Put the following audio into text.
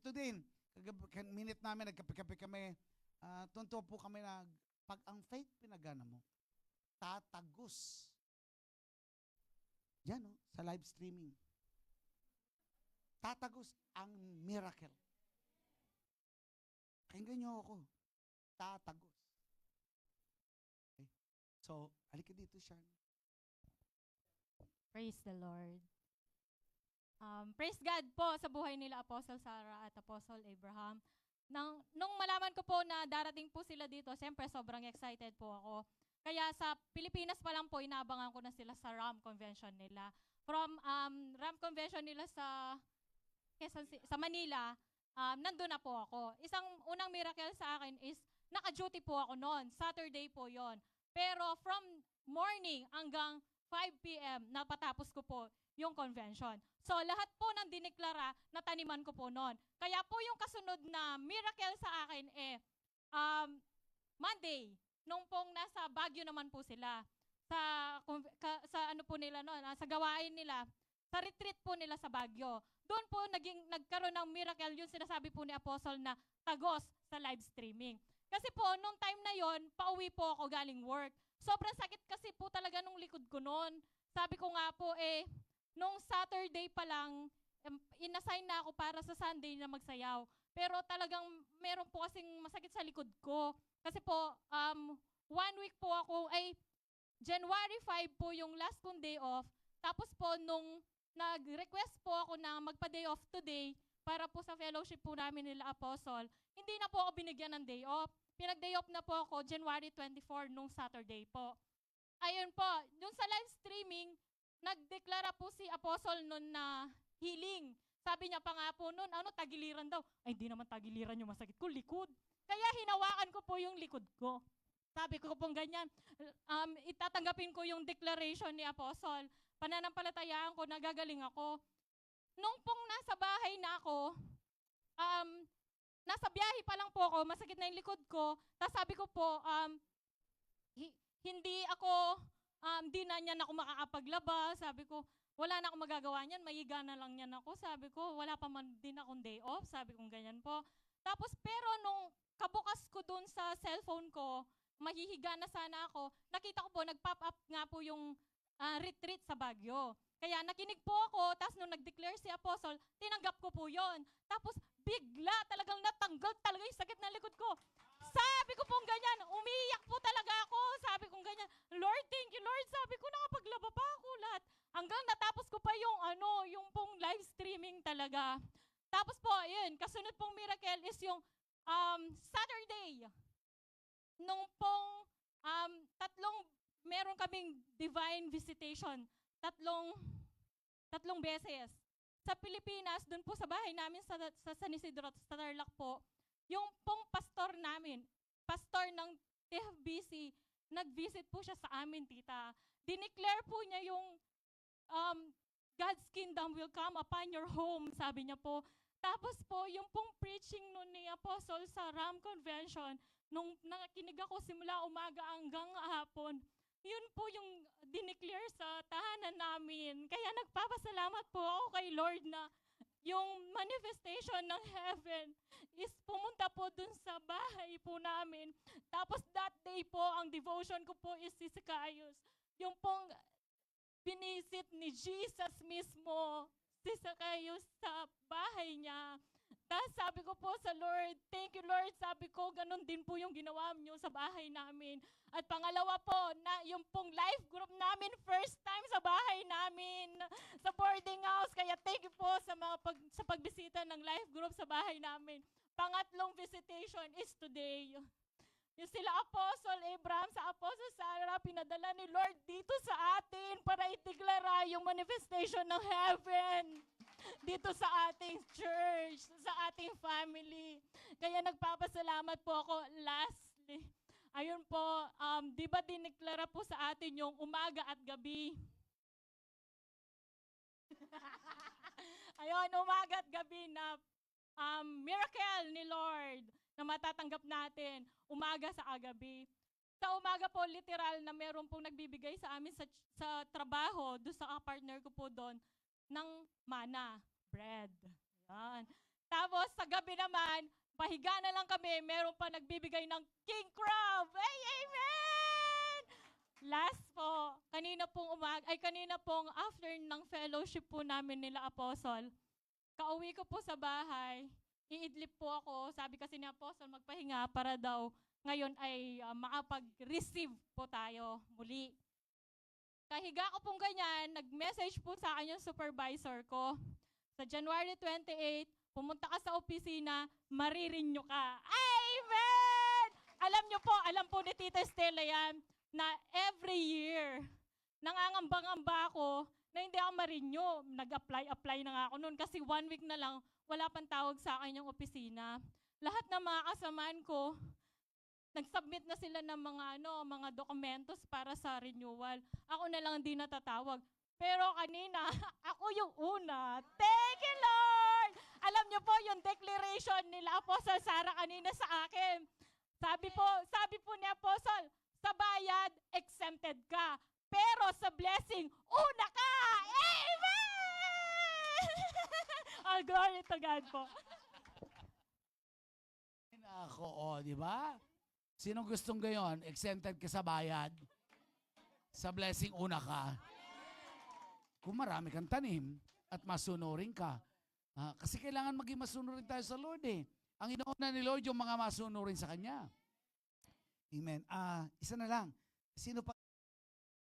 dito din, minute namin, nagkape-kape kami, tuntua po kami na pag ang faith pinagana mo, tatagos. Yan sa live streaming. Tatagos ang miracle. Pakinggan niyo ako. Tatagos. Okay. So, halika dito, Sean. Praise the Lord. Praise God po sa buhay nila Apostle Sarah at Apostle Abraham. Nung malaman ko po na darating po sila dito, siyempre sobrang excited po ako. Kaya sa Pilipinas pa lang po, inaabangan ko na sila sa RAM convention nila. From RAM convention nila sa Manila, nandun na po ako. Isang unang miracle sa akin is, naka-duty po ako noon. Saturday po yon. Pero from morning hanggang 5 p.m., napatapos ko po yung convention. So, lahat po ng diniklara, nataniman ko po noon. Kaya po yung kasunod na miracle sa akin Monday, nung pong nasa Baguio naman po sila. Sa ano po nila noon, sa gawain nila, sa retreat po nila sa Baguio. Doon po nagkaroon ng miracle yung sinasabi po ni Apostle na tagos sa live streaming. Kasi po, nung time na yon, pauwi po ako galing work. Sobrang sakit kasi po talaga nung likod ko noon. Sabi ko nga po nung Saturday pa lang, inassign na ako para sa Sunday na magsayaw. Pero talagang meron po kasing masakit sa likod ko. Kasi po, 1 week po ako, January 5 po yung last kong day off. Tapos po, nung nag-request po ako na magpa-day off today, para po sa fellowship po namin nila Apostle, hindi na po ako binigyan ng day off. Pinag-day off na po ako January 24 nung Saturday po. Ayun po, yung sa live streaming, nagdeklara po si Apostle nun na healing. Sabi niya pa nga po nun, tagiliran daw. Ay, hindi naman tagiliran yung masakit ko, likod. Kaya hinawakan ko po yung likod ko. Sabi ko pong ganyan, itatanggapin ko yung declaration ni Apostle. Pananampalatayaan ko, nagagaling ako. Nung pong nasa bahay na ako, nasa biyahe pa lang po ako, masakit na yung likod ko. Tapos sabi ko po, hindi na niyan ako makakapaglaba. Sabi ko, wala na akong magagawa niyan, maiga na lang niyan ako. Sabi ko, wala pa man din akong day off. Sabi ko, ganyan po. Tapos, pero nung kabukas ko dun sa cellphone ko, mahihiga na sana ako, nakita ko po, nag-pop up nga po yung retreat sa Baguio. Kaya nakinig po ako, tapos nung nag-declare si Apostle, tinanggap ko po yon. Tapos, bigla talagang natanggal talaga yung sakit ng likod ko. Sabi ko pong ganyan, umiiyak po talaga ako. Sabi ko ganyan, Lord, thank you, Lord. Sabi ko, nakapaglaba pa ako lahat. Hanggang natapos ko pa yung pong live streaming talaga. Tapos po, yun, kasunod pong miracle is yung Saturday. Nung pong meron kaming divine visitation. Tatlong beses. Sa Pilipinas, doon po sa bahay namin sa San Isidro, sa Tarlac po, yung pong pastor namin, pastor ng TFBC, nag-visit po siya sa amin, tita. Dineclare po niya yung God's kingdom will come upon your home, sabi niya po. Tapos po, yung pong preaching nun ni Apostle sa RAM Convention, nung nakikinig ako simula umaga hanggang hapon, yun po yung dineclare sa tahanan namin. Kaya nagpapasalamat po ako kay Lord na yung manifestation ng heaven is pumunta po dun sa bahay po namin. Tapos that day po, ang devotion ko po is si Zacchaeus. Yung pong binisit ni Jesus mismo, si Zacchaeus sa bahay niya. Tapos sabi ko po sa Lord, thank you Lord, sabi ko, ganun din po yung ginawa niyo sa bahay namin. At pangalawa po, na yung pong life group namin, first time sa bahay namin, sa boarding house. Kaya thank you po sa pagbisita ng life group sa bahay namin. Pangatlong visitation is today. Yung sila Apostle Abraham sa Apostle Sarah, pinadala ni Lord dito sa atin para itiglara yung manifestation ng heaven dito sa ating church, sa ating family. Kaya nagpapasalamat po ako lastly. Ayun po, di ba dineklara po sa atin yung umaga at gabi? Ayun, umaga at gabi na miracle ni Lord na matatanggap natin umaga sa agabi. Sa umaga po, literal na meron pong nagbibigay sa amin sa trabaho, doon sa partner ko po doon, ng mana, bread. Yan. Tapos sa gabi naman, pahiga na lang kami, meron pa nagbibigay ng king crab. Ay, amen! Last po, kanina pong after ng fellowship po namin nila Apostle, kauwi ko po sa bahay, iidlip po ako, sabi kasi ni Apostle magpahinga para daw ngayon ay makapag-receive po tayo muli. Kahiga ko pong ganyan, nag-message po sa akin yung supervisor ko. Sa January 28, pumunta ka sa opisina, marirenew ka. Amen! Alam po ni Tita Stella yan, na every year, nangangamba-ngamba ako na hindi ako ma-renew. Nag-apply na nga ako noon kasi 1 week na lang, wala pang tawag sa akin yung opisina. Lahat ng mga kasamaan ko, nag-submit na sila ng mga dokumentos para sa renewal. Ako na lang hindi natatawag. Pero kanina, ako yung una. Thank you, Lord! Alam niyo po yung declaration nila Apostle Sarah kanina sa akin. Sabi po ni Apostle, sa bayad, exempted ka. Pero sa blessing, una ka! Amen! All glory to God po. Ako, di ba? Sinong gustong gayon? Exempted ka sa bayad? Sa blessing, una ka? Kung marami kang tanim at masunurin ka. Kasi kailangan maging masunurin tayo sa Lord eh. Ang inuuna ni Lord yung mga masunurin sa Kanya. Amen. Isa na lang. Sino pa